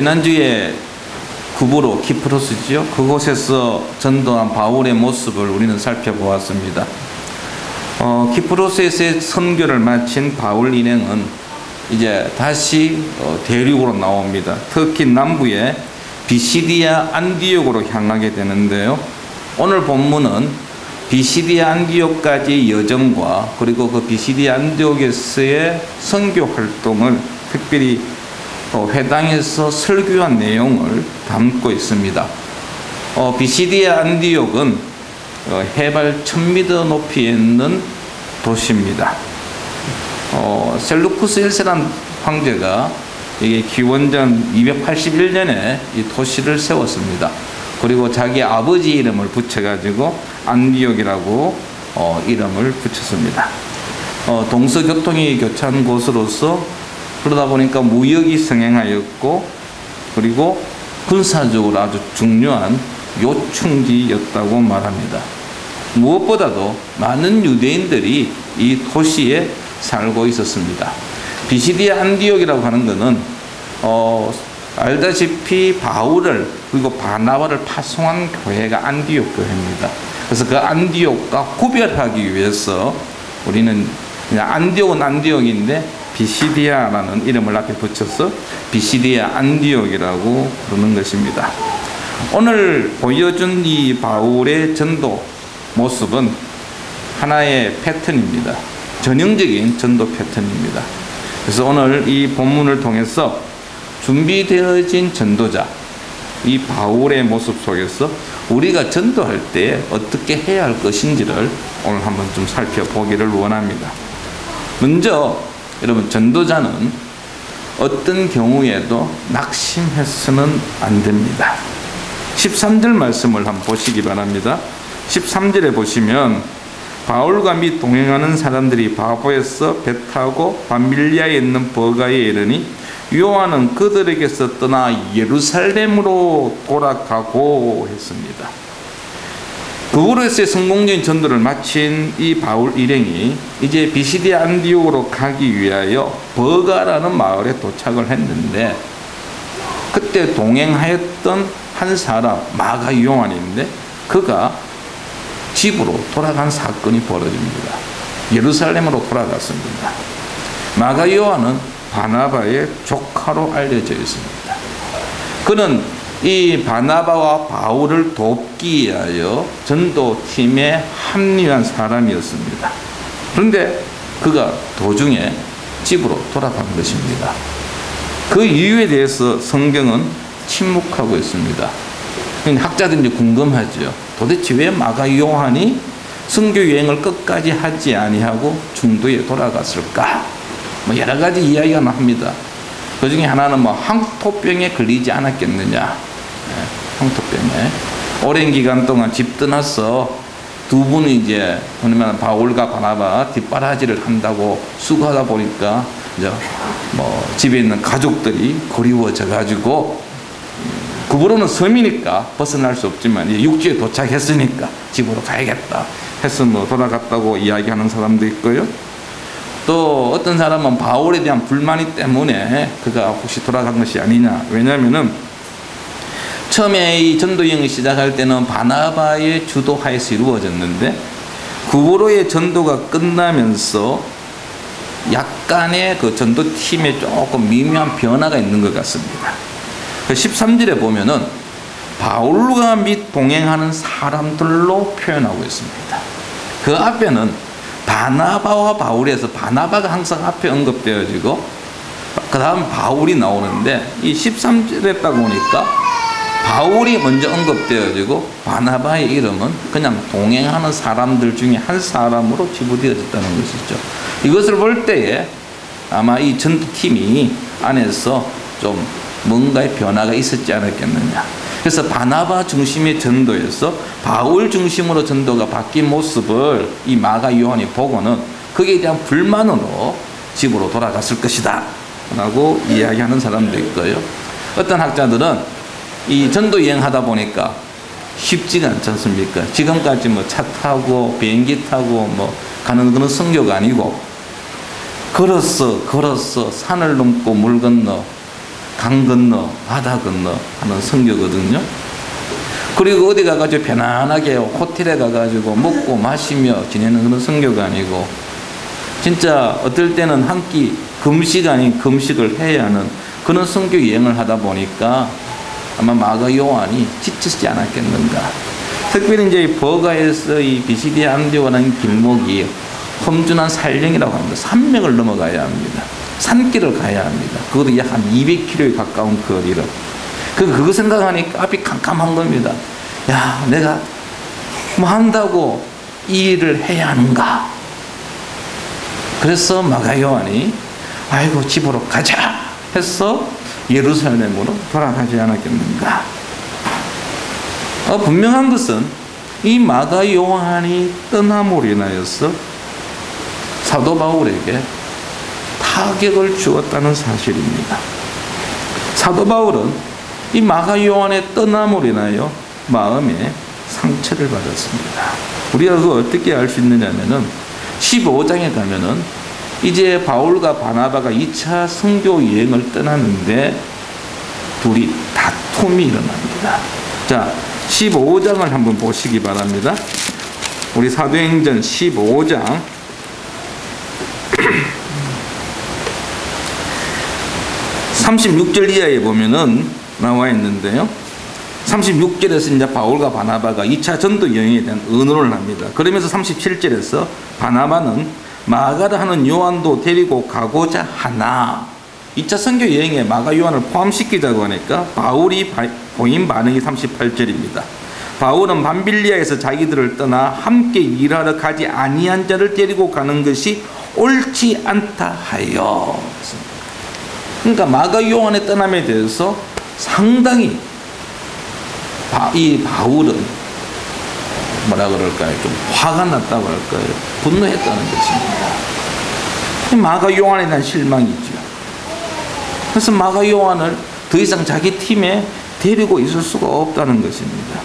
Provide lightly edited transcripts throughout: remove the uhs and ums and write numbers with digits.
지난주에 구브로 키프로스지요. 그곳에서 전도한 바울의 모습을 우리는 살펴보았습니다. 키프로스에서의 선교를 마친 바울 일행은 이제 다시 대륙으로 나옵니다. 특히 남부의 비시디아 안디옥으로 향하게 되는데요. 오늘 본문은 비시디아 안디옥까지 여정과 그리고 그 비시디아 안디옥에서의 선교 활동을 특별히 회당에서 설교한 내용을 담고 있습니다. 비시디아 안디옥은 해발 1000m 높이에 있는 도시입니다. 셀루쿠스 1세란 황제가 이게 기원전 281년에 이 도시를 세웠습니다. 그리고 자기 아버지 이름을 붙여가지고 안디옥이라고 이름을 붙였습니다. 동서교통이 교차한 곳으로서 그러다 보니까 무역이 성행하였고 그리고 군사적으로 아주 중요한 요충지였다고 말합니다. 무엇보다도 많은 유대인들이 이 도시에 살고 있었습니다. 비시디아 안디옥이라고 하는 것은 알다시피 바울을 그리고 바나바를 파송한 교회가 안디옥 교회입니다. 그래서 그 안디옥과 구별하기 위해서 우리는 그냥 안디옥은 안디옥인데 비시디아라는 이름을 앞에 붙여서 비시디아 안디옥이라고 부르는 것입니다. 오늘 보여준 이 바울의 전도 모습은 하나의 패턴입니다. 전형적인 전도 패턴입니다. 그래서 오늘 이 본문을 통해서 준비되어진 전도자, 이 바울의 모습 속에서 우리가 전도할 때 어떻게 해야 할 것인지를 오늘 한번 좀 살펴보기를 원합니다. 먼저 여러분, 전도자는 어떤 경우에도 낙심해서는 안 됩니다. 13절 말씀을 한번 보시기 바랍니다. 13절에 보시면 바울과 및 동행하는 사람들이 바보에서 배 타고 밤밀리아에 있는 버가에 이르니 요한은 그들에게서 떠나 예루살렘으로 돌아가고 했습니다. 그곳에서의 성공적인 전도를 마친 이 바울 일행이 이제 비시디아 안디옥으로 가기 위하여 버가라는 마을에 도착을 했는데 그때 동행하였던 한 사람 마가 요한인데 그가 집으로 돌아간 사건이 벌어집니다. 예루살렘으로 돌아갔습니다. 마가 요한은 바나바의 조카로 알려져 있습니다. 그는 이 바나바와 바울을 돕기 위하여 전도팀에 합류한 사람이었습니다. 그런데 그가 도중에 집으로 돌아간 것입니다. 그 이유에 대해서 성경은 침묵하고 있습니다. 학자들이 궁금하죠. 도대체 왜 마가 요한이 선교 여행을 끝까지 하지 아니하고 중도에 돌아갔을까? 여러 가지 이야기가 나옵니다. 그 중에 하나는 황토병에 걸리지 않았겠느냐. 황토병에 오랜 기간 동안 집 떠나서 두 분이 이제 바울과 바나바 뒷바라지를 한다고 수고하다 보니까 이제 집에 있는 가족들이 그리워져 가지고 구브로는 섬이니까 벗어날 수 없지만 육지에 도착했으니까 집으로 가야겠다 해서 돌아갔다고 이야기하는 사람도 있고요. 또 어떤 사람은 바울에 대한 불만이 때문에 그가 혹시 돌아간 것이 아니냐. 왜냐하면은 처음에 이 전도 여행을 시작할 때는 바나바의 주도하에서 이루어졌는데 구브로의 전도가 끝나면서 약간의 그 전도팀에 조금 미묘한 변화가 있는 것 같습니다. 13절에 보면은 바울과 및 동행하는 사람들로 표현하고 있습니다. 그 앞에는 바나바와 바울에서 바나바가 항상 앞에 언급되어지고 그 다음 바울이 나오는데 이 13절에 딱 보니까 바울이 먼저 언급되어지고 바나바의 이름은 그냥 동행하는 사람들 중에 한 사람으로 지부되어졌다는 것이죠. 이것을 볼 때에 아마 이 전도팀이 안에서 좀 뭔가의 변화가 있었지 않았겠느냐. 그래서 바나바 중심의 전도에서 바울 중심으로 전도가 바뀐 모습을 이 마가 요한이 보고는 거기에 대한 불만으로 집으로 돌아갔을 것이다 라고 이야기하는 사람도 있고요. 어떤 학자들은 이 전도 여행하다 보니까 쉽지가 않지 않습니까? 지금까지 차 타고 비행기 타고 가는 그런 선교가 아니고 걸어서 산을 넘고 물 건너 강 건너, 바다 건너 하는 선교거든요. 그리고 어디 가가지고 편안하게 호텔에 가가지고 먹고 마시며 지내는 그런 선교가 아니고, 진짜 어떨 때는 한 끼 금식 아닌 금식을 해야 하는 그런 선교 여행을 하다 보니까 아마 마가 요한이 지치지 않았겠는가. 특별히 이제 버가에서 이 비시디아 안디오라는 길목이 험준한 산령이라고 합니다. 산맥을 넘어가야 합니다. 산길을 가야 합니다. 그것도 약 한 200km에 가까운 거리를. 그거 생각하니까 앞이 캄캄한 겁니다. 야, 내가 뭐 한다고 이 일을 해야 하는가? 그래서 마가 요한이 아이고 집으로 가자 해서 예루살렘으로 돌아가지 않았겠는가? 분명한 것은 이 마가 요한이 떠남으로 인하여서 사도 바울에게 타격을 주었다는 사실입니다. 사도 바울은 이 마가 요한의 떠남으로 인하여 마음에 상처를 받았습니다. 우리가 그거 어떻게 알 수 있느냐면은 15장에 가면은 이제 바울과 바나바가 2차 선교 여행을 떠나는데 둘이 다툼이 일어납니다. 자, 15장을 한번 보시기 바랍니다. 우리 사도행전 15장 36절 이하에 보면은 나와 있는데요. 36절에서 이제 바울과 바나바가 2차 전도 여행에 대한 의논을 합니다. 그러면서 37절에서 바나바는 마가를 하는 요한도 데리고 가고자 하나, 2차 선교 여행에 마가 요한을 포함시키자고 하니까 바울이 보인 반응이 38절입니다. 바울은 밤빌리아에서 자기들을 떠나 함께 일하러 가지 아니한 자를 데리고 가는 것이 옳지 않다 하여. 그러니까 마가 요한의 떠남에 대해서 상당히 이 바울은 뭐라 그럴까요? 좀 화가 났다고 할까요? 분노했다는 것입니다. 마가 요한에 대한 실망이죠. 그래서 마가 요한을 더 이상 자기 팀에 데리고 있을 수가 없다는 것입니다.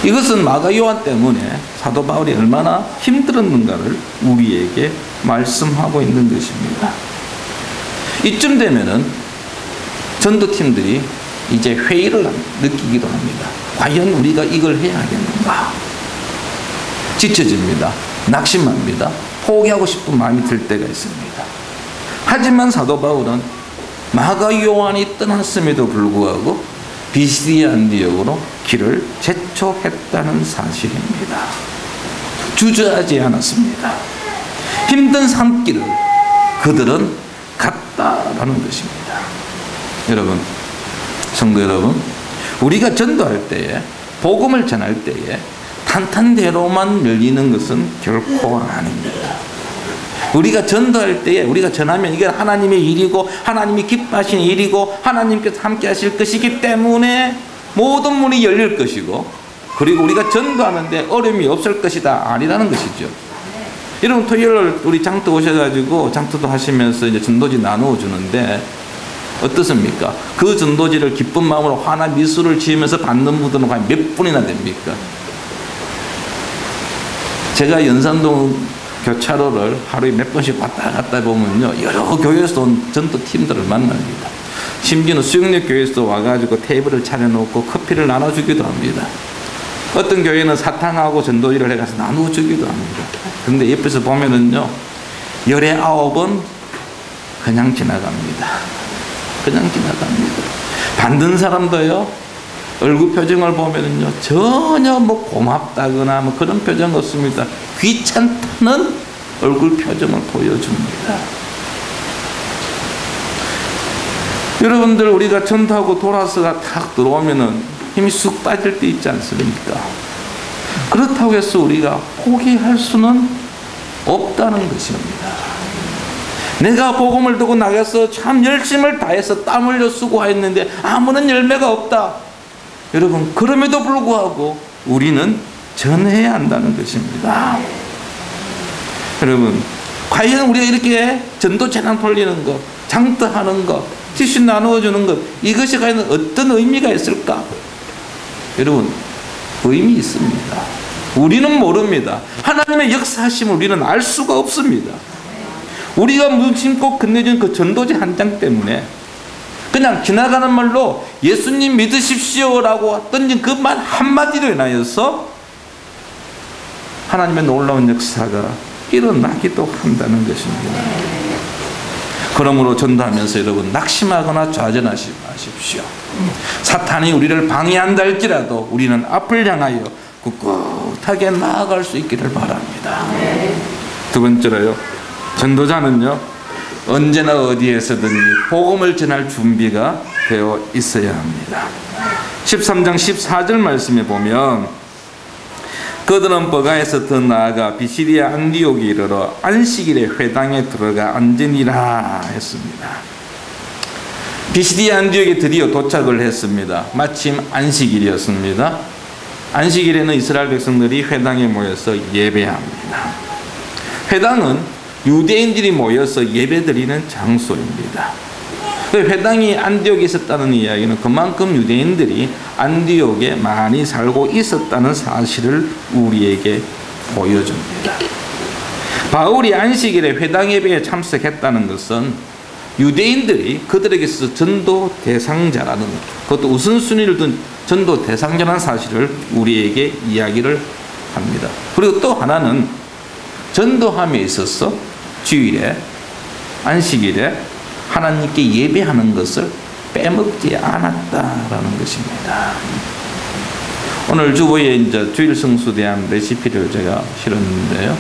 이것은 마가 요한 때문에 사도 바울이 얼마나 힘들었는가를 우리에게 말씀하고 있는 것입니다. 이쯤 되면은 전도팀들이 이제 회의를 느끼기도 합니다. 과연 우리가 이걸 해야 하겠는가? 지쳐집니다. 낙심합니다. 포기하고 싶은 마음이 들 때가 있습니다. 하지만 사도 바울은 마가 요한이 떠났음에도 불구하고 비시디아 안디옥으로 길을 재촉했다는 사실입니다. 주저하지 않았습니다. 힘든 산길을 그들은 갔다라는 것입니다. 여러분, 성도 여러분, 우리가 전도할 때에, 복음을 전할 때에 탄탄대로만 열리는 것은 결코 아닙니다. 우리가 전도할 때에, 우리가 전하면 이게 하나님의 일이고 하나님이 기뻐하시는 일이고 하나님께서 함께 하실 것이기 때문에 모든 문이 열릴 것이고, 그리고 우리가 전도하는데 어려움이 없을 것이다, 아니라는 것이죠. 여러분, 토요일 우리 장터 오셔가지고 장터도 하시면서 이제 전도지 나누어 주는데 어떻습니까? 그 전도지를 기쁜 마음으로 화나 미술을 지으면서 받는 분들은 과연 몇 분이나 됩니까? 제가 연산동 교차로를 하루에 몇 번씩 왔다 갔다 보면요, 여러 교회에서 온 전도팀들을 만납니다. 심지어는 수영역 교회에서 와가지고 테이블을 차려놓고 커피를 나눠주기도 합니다. 어떤 교회는 사탕하고 전도지를 해가서 나눠주기도 합니다. 그런데 옆에서 보면은요, 19번 그냥 지나갑니다. 그냥 지나갑니다. 받는 사람도요, 얼굴 표정을 보면은요, 전혀 뭐 고맙다거나 뭐 그런 표정 없습니다. 귀찮다는 얼굴 표정을 보여줍니다. 여러분들, 우리가 전도하고 돌아서가 탁 들어오면은 힘이 쑥 빠질 때 있지 않습니까? 그렇다고 해서 우리가 포기할 수는 없다는 것입니다. 내가 복음을 두고 나가서 참 열심을 다해서 땀 흘려 수고했는데 아무런 열매가 없다. 여러분, 그럼에도 불구하고 우리는 전해야 한다는 것입니다. 여러분, 과연 우리가 이렇게 전도 재난 돌리는 것, 장터하는 것, 티슈 나누어주는 것, 이것이 과연 어떤 의미가 있을까? 여러분, 의미 있습니다. 우리는 모릅니다. 하나님의 역사하심을 우리는 알 수가 없습니다. 우리가 무심코 건네준 그 전도지 한 장 때문에 그냥 지나가는 말로 예수님 믿으십시오라고 던진 그 말 한마디로 인하여서 하나님의 놀라운 역사가 일어나기도 한다는 것입니다. 그러므로 전도하면서 여러분 낙심하거나 좌절하지 마십시오. 사탄이 우리를 방해한다 할지라도 우리는 앞을 향하여 꿋꿋하게 나아갈 수 있기를 바랍니다. 두 번째로요, 전도자는요 언제나 어디에서든지 복음을 전할 준비가 되어 있어야 합니다. 13장 14절 말씀에 보면 그들은 버가에서 더 나아가 비시디아 안디옥에 이르러 안식일에 회당에 들어가 앉으니라 했습니다. 비시디아 안디옥에 드디어 도착을 했습니다. 마침 안식일이었습니다. 안식일에는 이스라엘 백성들이 회당에 모여서 예배합니다. 회당은 유대인들이 모여서 예배드리는 장소입니다. 회당이 안디옥에 있었다는 이야기는 그만큼 유대인들이 안디옥에 많이 살고 있었다는 사실을 우리에게 보여줍니다. 바울이 안식일에 회당 예배에 참석했다는 것은 유대인들이 그들에게서 전도 대상자라는, 그것도 우선순위를 둔 전도 대상자라는 사실을 우리에게 이야기를 합니다. 그리고 또 하나는 전도함에 있어서 주일에, 안식일에 하나님께 예배하는 것을 빼먹지 않았다라는 것입니다. 오늘 주보에 이제 주일 성수에 대한 레시피를 제가 실었는데요.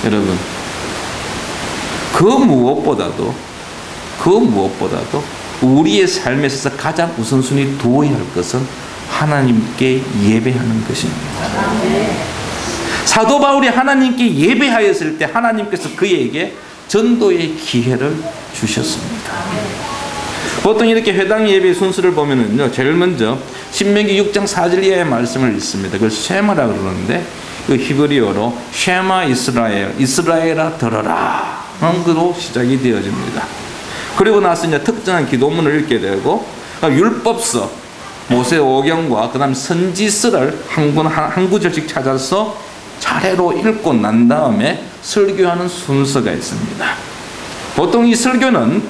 여러분, 그 무엇보다도 우리의 삶에 있어서 가장 우선순위 두어야 할 것은 하나님께 예배하는 것입니다. 사도 바울이 하나님께 예배하였을 때 하나님께서 그에게 전도의 기회를 주셨습니다. 보통 이렇게 회당 예배 순서를 보면은요, 제일 먼저 신명기 6장 4절 이하의 말씀을 읽습니다. 그걸 쉐마라고 그러는데 그 히브리어로 쉐마 이스라엘, 이스라엘아 들어라 하는 것으로 시작이 되어집니다. 그리고 나서 이제 특정한 기도문을 읽게 되고 율법서, 모세 오경과 그 다음 선지서를 한 구절씩 찾아서 차례로 읽고 난 다음에 설교하는 순서가 있습니다. 보통 이 설교는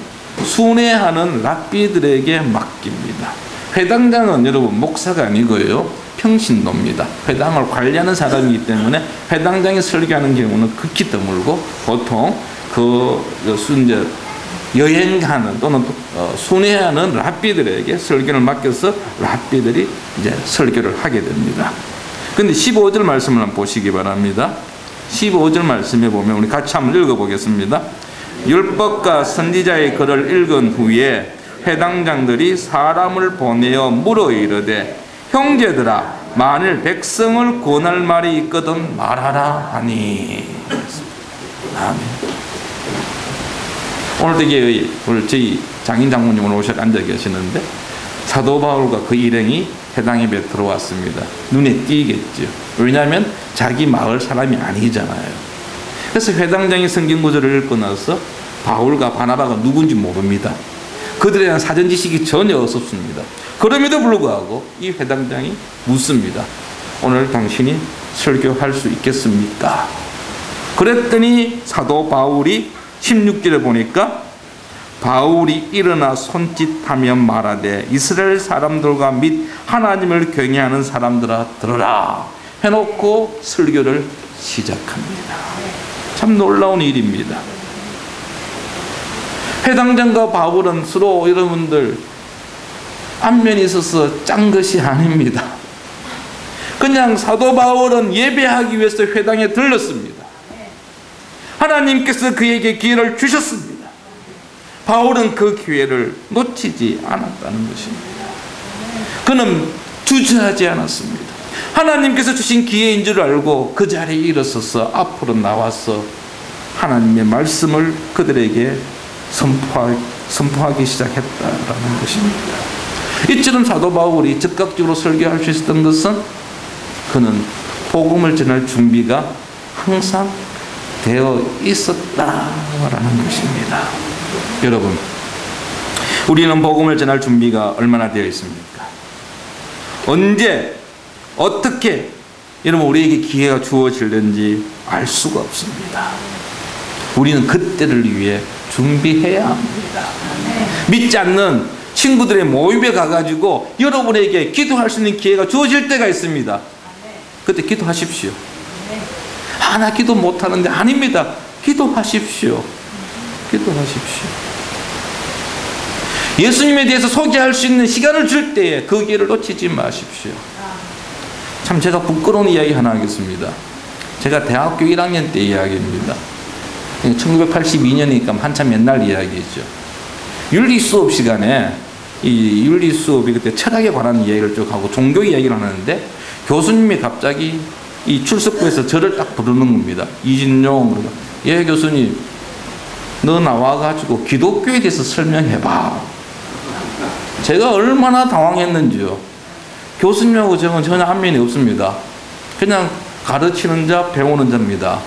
순회하는 랍비들에게 맡깁니다. 회당장은 여러분 목사가 아니고요, 평신도입니다. 회당을 관리하는 사람이기 때문에 회당장이 설교하는 경우는 극히 드물고 보통 이제 여행하는 또는 순회하는 랍비들에게 설교를 맡겨서 랍비들이 이제 설교를 하게 됩니다. 근데 15절 말씀을 한번 보시기 바랍니다. 15절 말씀에 보면 우리 같이 한번 읽어보겠습니다. 율법과 선지자의 글을 읽은 후에 회당장들이 사람을 보내어 물어 이르되 형제들아 만일 백성을 권할 말이 있거든 말하라 하니. 아멘. 오늘 되게 오늘 저희 장인 장모님 오늘 오셔 앉아 계시는데 사도 바울과 그 일행이 회당 예배에 들어왔습니다. 눈에 띄겠죠. 왜냐하면 자기 마을 사람이 아니잖아요. 그래서 회당장이 성경 구절을 읽고 나서 바울과 바나바가 누군지 모릅니다. 그들에 대한 사전 지식이 전혀 없었습니다. 그럼에도 불구하고 이 회당장이 묻습니다. 오늘 당신이 설교할 수 있겠습니까? 그랬더니 사도 바울이 16절에 보니까 바울이 일어나 손짓하며 말하되 이스라엘 사람들과 및 하나님을 경외하는 사람들아 들으라 해놓고 설교를 시작합니다. 참 놀라운 일입니다. 회당장과 바울은 서로 여러분들 안면이 있어서 짠 것이 아닙니다. 그냥 사도 바울은 예배하기 위해서 회당에 들렀습니다. 하나님께서 그에게 기회를 주셨습니다. 바울은 그 기회를 놓치지 않았다는 것입니다. 그는 주저하지 않았습니다. 하나님께서 주신 기회인 줄 알고 그 자리에 일어서서 앞으로 나와서 하나님의 말씀을 그들에게 선포하기 시작했다라는 것입니다. 이처럼 사도 바울이 즉각적으로 설교할 수 있었던 것은 그는 복음을 전할 준비가 항상 되어 있었다라는 것입니다. 여러분, 우리는 복음을 전할 준비가 얼마나 되어 있습니까? 언제 어떻게 여러분 우리에게 기회가 주어질는지 알 수가 없습니다. 우리는 그때를 위해 준비해야 합니다. 믿지 않는 친구들의 모임에 가가지고 여러분에게 기도할 수 있는 기회가 주어질 때가 있습니다. 그때 기도하십시오. 나 기도 못하는데. 아닙니다. 기도하십시오. 기도하십시오. 예수님에 대해서 소개할 수 있는 시간을 줄 때에 그 기회를 놓치지 마십시오. 참 제가 부끄러운 이야기 하나 하겠습니다. 제가 대학교 1학년 때 이야기입니다. 1982년이니까 한참 옛날 이야기죠. 윤리 수업 시간에 이 윤리 수업이 그때 철학에 관한 이야기를 쭉 하고 종교 이야기를 하는데 교수님이 갑자기 이 출석부에서 저를 딱 부르는 겁니다. 이진용, 예 교수님, 너 나와가지고 기독교에 대해서 설명해봐. 제가 얼마나 당황했는지요. 교수님하고 저는 전혀 안면이 없습니다. 그냥 가르치는 자, 배우는 자입니다.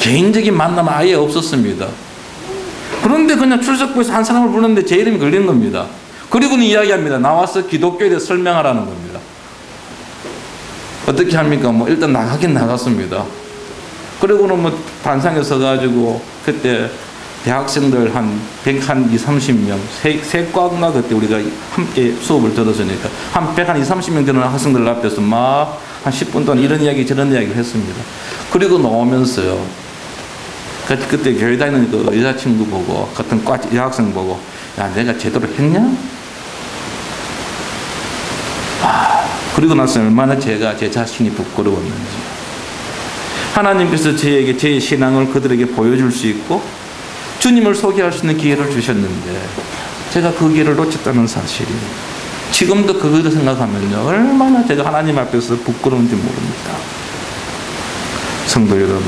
개인적인 만남은 아예 없었습니다. 그런데 그냥 출석부에서 한 사람을 부르는데 제 이름이 걸린 겁니다. 그리고는 이야기합니다. 나와서 기독교에 대해서 설명하라는 겁니다. 어떻게 합니까? 뭐 일단 나가긴 나갔습니다. 그리고는 뭐 반상에 서가지고 그때 대학생들 한 130명, 세 과인가 그때 우리가 함께 수업을 들었으니까 한 130명 되는 학생들 앞에서 막 한 10분 동안 이런 이야기 저런 이야기를 했습니다. 그리고 나오면서요. 그때 교회 다니는 그 여자친구 보고 같은 과 여학생 보고 야 내가 제대로 했냐? 그리고 나서 얼마나 제가 제 자신이 부끄러웠는지. 하나님께서 저에게 제 신앙을 그들에게 보여줄 수 있고 주님을 소개할 수 있는 기회를 주셨는데 제가 그 기회를 놓쳤다는 사실이 지금도 그거를 생각하면요 얼마나 제가 하나님 앞에서 부끄러운지 모릅니다. 성도 여러분,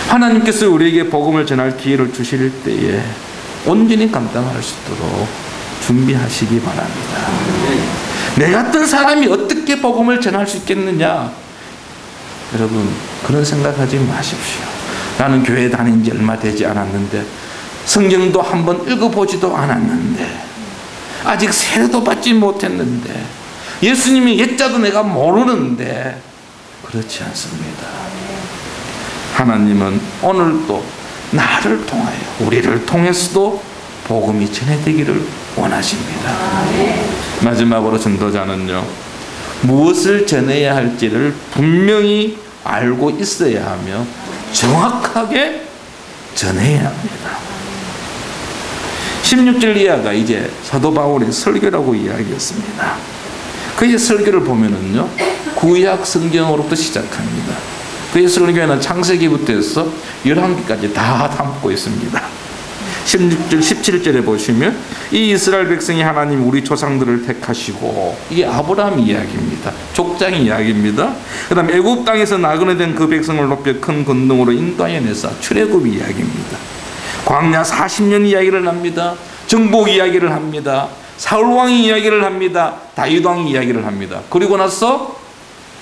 하나님께서 우리에게 복음을 전할 기회를 주실 때에 온전히 감당할 수 있도록 준비하시기 바랍니다. 내 같은 사람이 어떻게 복음을 전할 수 있겠느냐? 여러분 그런 생각하지 마십시오. 나는 교회 다닌 지 얼마 되지 않았는데 성경도 한번 읽어보지도 않았는데 아직 세례도 받지 못했는데 예수님의 옛자도 내가 모르는데 그렇지 않습니다. 하나님은 오늘도 나를 통하여 우리를 통해서도 복음이 전해지기를 원하십니다. 마지막으로 전도자는요 무엇을 전해야 할지를 분명히 알고 있어야 하며 정확하게 전해야 합니다. 16절 이하가 이제 사도 바울의 설교라고 이야기했습니다. 그의 설교를 보면은요 구약 성경으로부터 시작합니다. 그의 설교에는 창세기부터 해서 11기까지 다 담고 있습니다. 16절 17절에 보시면 이 이스라엘 백성이 하나님 우리 조상들을 택하시고, 이게 아브라함 이야기입니다. 족장 이야기입니다. 그 다음에 애굽 땅에서 나그네 된 그 백성을 높여 큰 권능으로 인도하여 내사, 출애굽 이야기입니다. 광야 40년 이야기를 합니다. 정복 이야기를 합니다. 사울왕이 이야기를 합니다. 다윗왕이 이야기를 합니다. 그리고 나서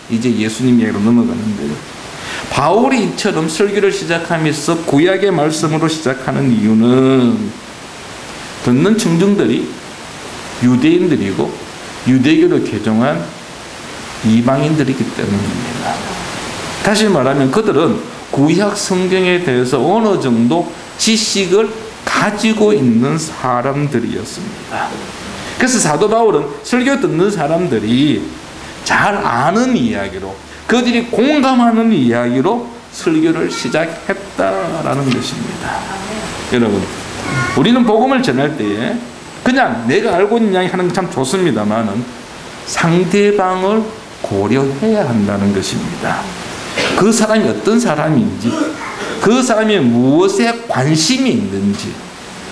이제 예수님 이야기로 넘어가는데요, 바울이 이처럼 설교를 시작하면서 구약의 말씀으로 시작하는 이유는 듣는 청중들이 유대인들이고 유대교를 개종한 이방인들이기 때문입니다. 다시 말하면 그들은 구약 성경에 대해서 어느 정도 지식을 가지고 있는 사람들이었습니다. 그래서 사도 바울은 설교 듣는 사람들이 잘 아는 이야기로, 그들이 공감하는 이야기로 설교를 시작했다라는 것입니다. 여러분, 우리는 복음을 전할 때에 그냥 내가 알고 있는 이야기 하는 게 참 좋습니다만은 상대방을 고려해야 한다는 것입니다. 그 사람이 어떤 사람인지, 그 사람이 무엇에 관심이 있는지,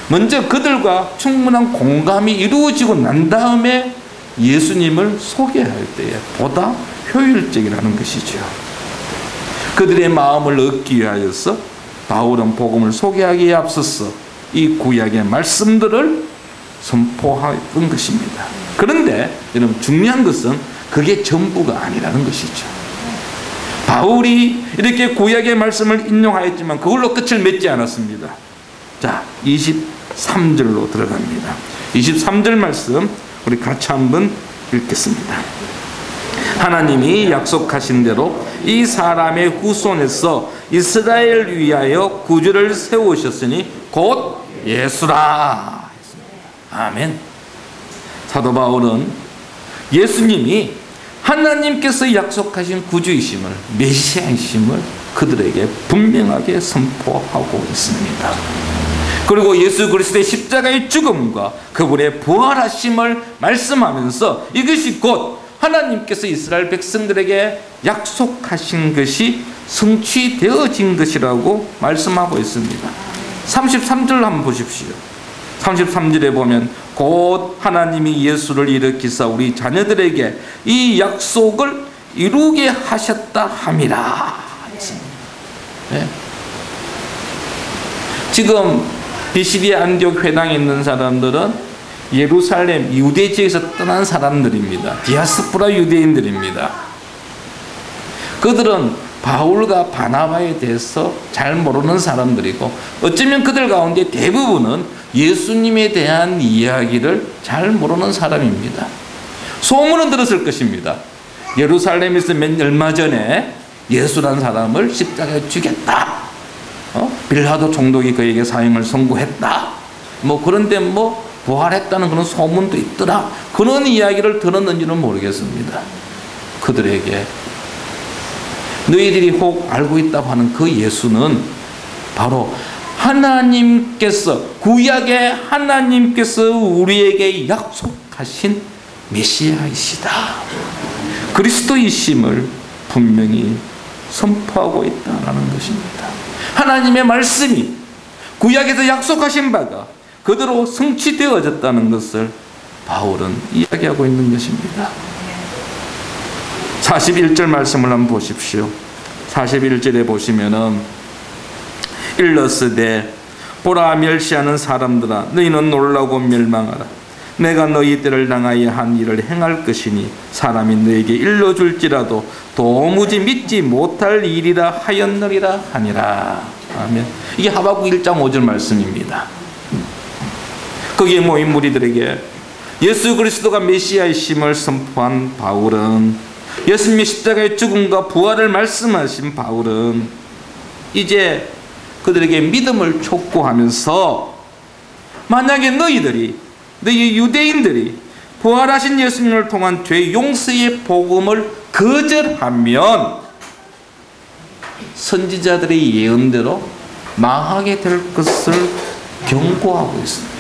먼저 그들과 충분한 공감이 이루어지고 난 다음에 예수님을 소개할 때에 보다 효율적이라는 것이죠. 그들의 마음을 얻기 위하여서 바울은 복음을 소개하기에 앞서서 이 구약의 말씀들을 선포했던 것입니다. 그런데 여러분, 중요한 것은 그게 전부가 아니라는 것이죠. 바울이 이렇게 구약의 말씀을 인용하였지만 그걸로 끝을 맺지 않았습니다. 자, 23절로 들어갑니다. 23절 말씀 우리 같이 한번 읽겠습니다. 하나님이 약속하신 대로 이 사람의 후손에서 이스라엘 위하여 구주를 세우셨으니 곧 예수라 했습니다. 아멘. 사도 바울은 예수님이 하나님께서 약속하신 구주이심을, 메시아이심을 그들에게 분명하게 선포하고 있습니다. 그리고 예수 그리스도의 십자가의 죽음과 그분의 부활하심을 말씀하면서 이것이 곧 하나님께서 이스라엘 백성들에게 약속하신 것이 성취되어진 것이라고 말씀하고 있습니다. 33절 한번 보십시오. 33절에 보면 곧 하나님이 예수를 일으키사 우리 자녀들에게 이 약속을 이루게 하셨다 함이라. 네. 지금 비시디아 안디옥 회당에 있는 사람들은 예루살렘 유대 지역에서 떠난 사람들입니다. 디아스포라 유대인들입니다. 그들은 바울과 바나바에 대해서 잘 모르는 사람들이고 어쩌면 그들 가운데 대부분은 예수님에 대한 이야기를 잘 모르는 사람입니다. 소문은 들었을 것입니다. 예루살렘에서 얼마 전에 예수라는 사람을 십자가에 죽였다. 빌라도 총독이 그에게 사형을 선고했다. 그런데 부활했다는 그런 소문도 있더라. 그런 이야기를 들었는지는 모르겠습니다. 그들에게 너희들이 혹 알고 있다고 하는 그 예수는 바로 하나님께서, 구약의 하나님께서 우리에게 약속하신 메시아이시다. 그리스도이심을 분명히 선포하고 있다는 것입니다. 하나님의 말씀이 구약에서 약속하신 바가 그대로 성취되어졌다는 것을 바울은 이야기하고 있는 것입니다. 41절 말씀을 한번 보십시오. 41절에 보시면은 일러스되 보라 멸시하는 사람들아 너희는 놀라고 멸망하라. 내가 너희들을 당하여 한 일을 행할 것이니 사람이 너에게 일러줄지라도 도무지 믿지 못할 일이라 하였느니라 하니라. 아멘. 이게 하박국 1장 5절 말씀입니다. 거기에 모인 무리들에게 예수 그리스도가 메시아이심을 선포한 바울은, 예수님의 십자가의 죽음과 부활을 말씀하신 바울은 이제 그들에게 믿음을 촉구하면서 만약에 너희 유대인들이 부활하신 예수님을 통한 죄 용서의 복음을 거절하면 선지자들의 예언대로 망하게 될 것을 경고하고 있습니다.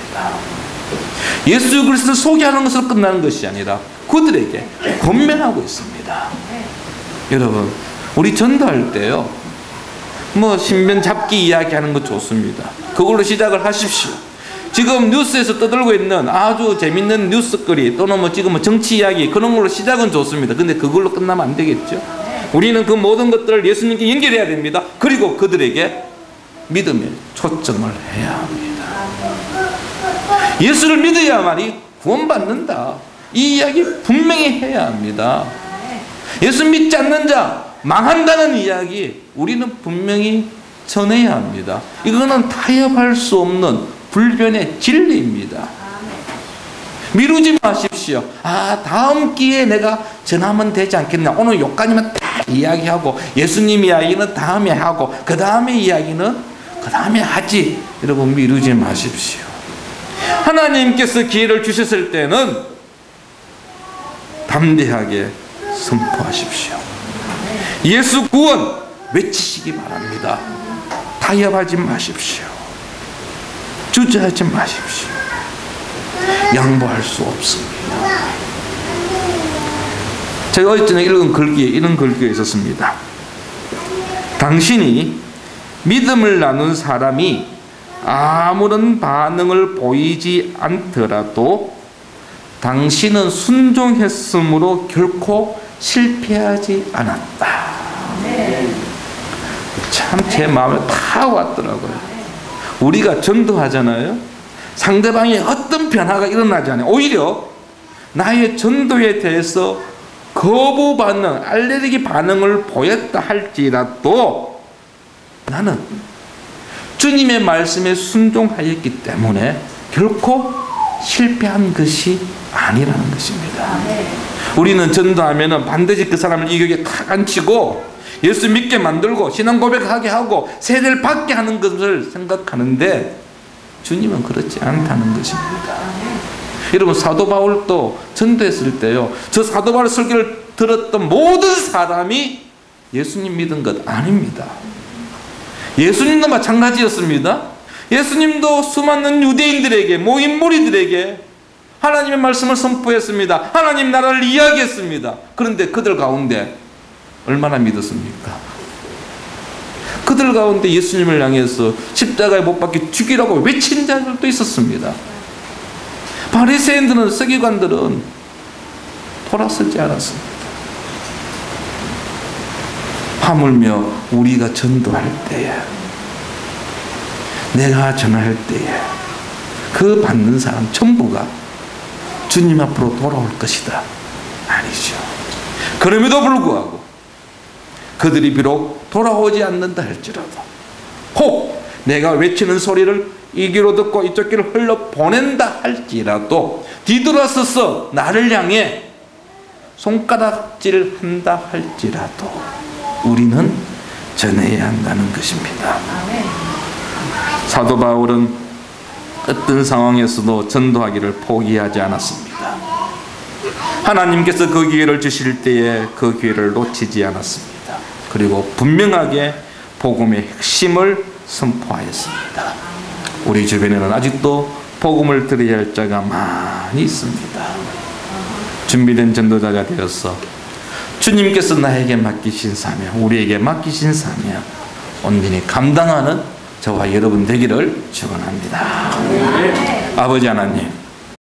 예수 그리스도를 소개하는 것으로 끝나는 것이 아니라 그들에게 권면하고 있습니다. 여러분, 우리 전도할 때요, 신변 잡기 이야기하는 거 좋습니다. 그걸로 시작을 하십시오. 지금 뉴스에서 떠들고 있는 아주 재밌는 뉴스거리 또는 지금 정치 이야기 그런 걸로 시작은 좋습니다. 근데 그걸로 끝나면 안 되겠죠. 우리는 그 모든 것들을 예수님께 연결해야 됩니다. 그리고 그들에게 믿음에 초점을 해야 합니다. 예수를 믿어야만이 구원받는다. 이 이야기 분명히 해야 합니다. 예수 믿지 않는 자 망한다는 이야기 우리는 분명히 전해야 합니다. 이거는 타협할 수 없는 불변의 진리입니다. 미루지 마십시오. 다음 기회에 내가 전하면 되지 않겠나. 오늘 여기까지만 딱 이야기하고 예수님 이야기는 다음에 하고 그 다음에 이야기는 그 다음에 하지. 여러분, 미루지 마십시오. 하나님께서 기회를 주셨을 때는 담대하게 선포하십시오. 예수 구원 외치시기 바랍니다. 타협하지 마십시오. 주저하지 마십시오. 양보할 수 없습니다. 제가 어제 전에 읽은 글귀에 이런 글귀가 있었습니다. 당신이 믿음을 나눈 사람이 아무런 반응을 보이지 않더라도 당신은 순종했으므로 결코 실패하지 않았다. 참 제 마음에 다 왔더라고요. 우리가 전도하잖아요. 상대방이 어떤 변화가 일어나지 않아요. 오히려 나의 전도에 대해서 거부 반응, 알레르기 반응을 보였다 할지라도 나는 주님의 말씀에 순종하였기 때문에 결코 실패한 것이 아니라는 것입니다. 우리는 전도하면 반드시 그 사람을 이 격에 탁 앉히고 예수 믿게 만들고 신앙 고백하게 하고 세례를 받게 하는 것을 생각하는데 주님은 그렇지 않다는 것입니다. 여러분, 사도 바울도 전도했을 때요, 저 사도 바울 설교를 들었던 모든 사람이 예수님 믿은 것 아닙니다. 예수님도 마찬가지였습니다. 예수님도 수많은 유대인들에게, 모인 무리들에게 하나님의 말씀을 선포했습니다. 하나님 나라를 이야기했습니다. 그런데 그들 가운데 얼마나 믿었습니까? 그들 가운데 예수님을 향해서 십자가에 못 박혀 죽이라고 외친 자들도 있었습니다. 바리새인들은, 서기관들은 돌아서지 않았습니다. 하물며 우리가 전도할 때에, 내가 전할 때에 그 받는 사람 전부가 주님 앞으로 돌아올 것이다. 아니죠. 그럼에도 불구하고 그들이 비록 돌아오지 않는다 할지라도, 혹 내가 외치는 소리를 이 귀로 듣고 이쪽 귀로 흘러 보낸다 할지라도 뒤돌아서서 나를 향해 손가락질 한다 할지라도 우리는 전해야 한다는 것입니다. 사도 바울은 어떤 상황에서도 전도하기를 포기하지 않았습니다. 하나님께서 그 기회를 주실 때에 그 기회를 놓치지 않았습니다. 그리고 분명하게 복음의 핵심을 선포하였습니다. 우리 주변에는 아직도 복음을 들어야 할 자가 많이 있습니다. 준비된 전도자가 되어서 주님께서 나에게 맡기신 사명, 우리에게 맡기신 사명 온전히 감당하는 저와 여러분 되기를 축원합니다. 아버지 하나님,